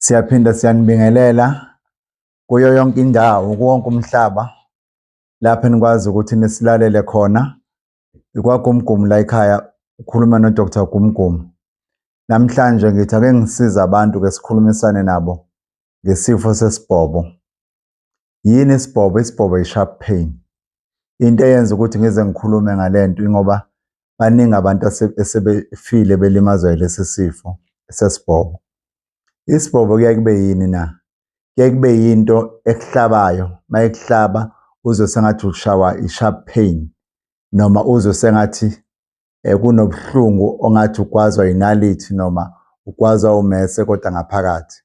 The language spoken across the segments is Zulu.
Siyaphinda siyanibingelela kuyo yonke indawo, kuwonke umhlaba lapho enikwazi ukuthi nisilalele khona. IkwaGumgum la ekhaya, ukhuluma noDr. Gumgum. Namhlanje ngithi ake ngisize abantu ke sikhulumisane nabo ngesifo sesibhobo. Yini isibhobo? Isibhobo i-sharp pain. Into eyenza ukuthi ngize ngikhulume ngalento ingoba baningi abantu asebefile belimazwa lesi sifo sesibhobo. Isibhobo kuya kube yini na? Kuya kube yinto ekuhlabayo, mayekuhlaba uzwe sengathi ushawa i-sharp pain noma uzwe sengathi kunobuhlungu ongathi ugwazwa inalithi noma ugwazwa umese kodwa ngaphakathi.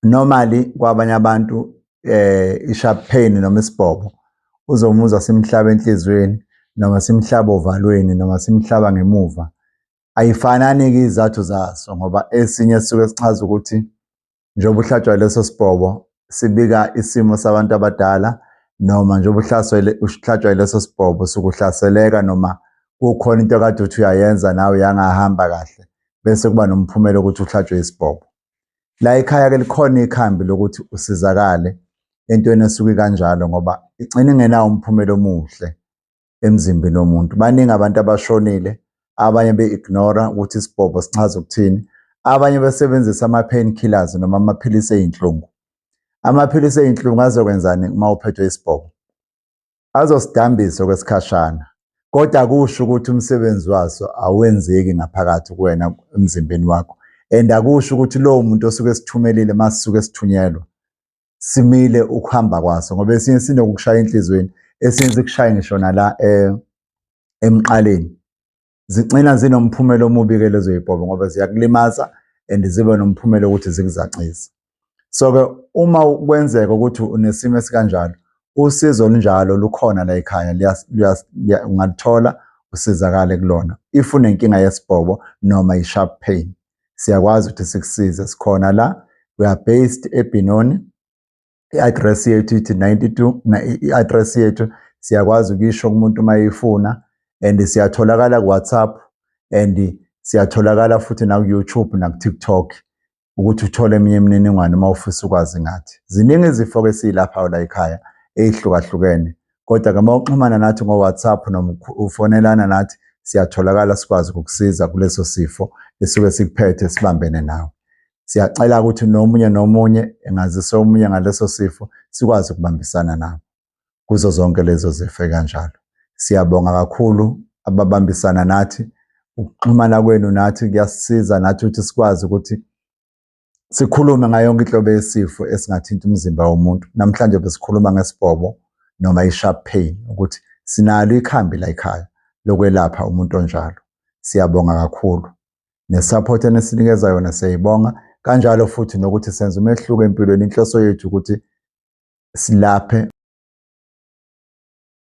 Normally kwabanye abantu i-sharp pain noma isibhobo uzomuzwa simhlaba enhlizweni noma simhlaba ovalweni noma simhlaba ngemuva. Ayifanani-ke izathu zaso ngoba esinye sisuke sichaza ukuthi njengoba uhlatshwa leso sibhobo sibika isimo sabantu abadala, noma njengoba uhlatshwa leso sibhobo sukuhlaseleka noma kukhona into kade uthi uyayenza nawe yangahamba kahle bese kuba nomphumela ukuthi uhlatshwe isibhobo. La ekhaya-ke likhona ikhambi lokuthi usizakale entweni esuke kanjalo ngoba igcina ingenawo umphumela omuhle emzimbeni womuntu. Baningi abantu abashonile, abanye be-ignora ukuthi isibhobo sichaza ukuthini, abanye besebenzisa ama-pain killers noma amaphilisi ey'nhlungu. Amaphilisi ey'nhlungu azokwenzani uma uphethwe isibhobo? Azosidambisa okwesikhashana, kodwa akusho ukuthi umsebenzi waso awenzeki ngaphakathi kuwena emzimbeni wakho, and akusho ukuthi lowo muntu osuke esithumelile masisuke sithunyelwa simile ukuhamba kwaso, ngoba esinye sinokukushaya enhlizweni, esinye sikushaye ngisho nala emqaleni. Zigcina zinomphumela omubi-ke lezo y'bhobo ngoba ziyakulimaza and zibe nomphumela wokuthi zikuzacise. So-ke uma kwenzeka ukuthi unesimo esikanjalo, usizo olunjalo lukhona la ekhaya, ungalithola usizakale kulona. If unenkinga yesibhobo noma i-sharp pain, siyakwazi ukuthi sikusize. Sikhona la, we are based eBenoni. I-address yethu ithi 92, i-address yethu siyakwazi ukuyisho kumuntu uma eyifuna, and siyatholakala ku-WhatsApp, and siyatholakala futhi naku-YouTube naku-TikTok ukuthi uthole eminye imininingwane uma ufisa ukwazi ngathi. Ziningi izifo esiyilapha la ekhaya ey'hlukahlukene, kodwa-ke uma uxhumana nathi ngo-WhatsApp noma ufonelana nathi siyatholakala sikwazi ukukusiza kuleso sifo esuke sikuphethe sibambene nawe. Siyacela ukuthi nomunye engazise omunye ngaleso sifo sikwazi ukubambisana nawe kuzo zonke lezo zifo kanjalo. Siyabonga kakhulu ababambisana nathi. Ukuxhumana kwenu nathi kuyasisiza nathi ukuthi sikwazi ukuthi sikhulume ngayo yonke inhlobo yesifo esingathinta umzimba womuntu. Namhlanje besikhuluma ngesibhobo noma i-sharp pain, ukuthi sinalo ikhambi la ekhaya lokwelapha umuntu onjalo. Siyabonga kakhulu ne-support enesinikeza yona siyayibonga, kanjalo futhi nokuthi senze umehluko empilweni. Inhloso yethu ukuthi silaphe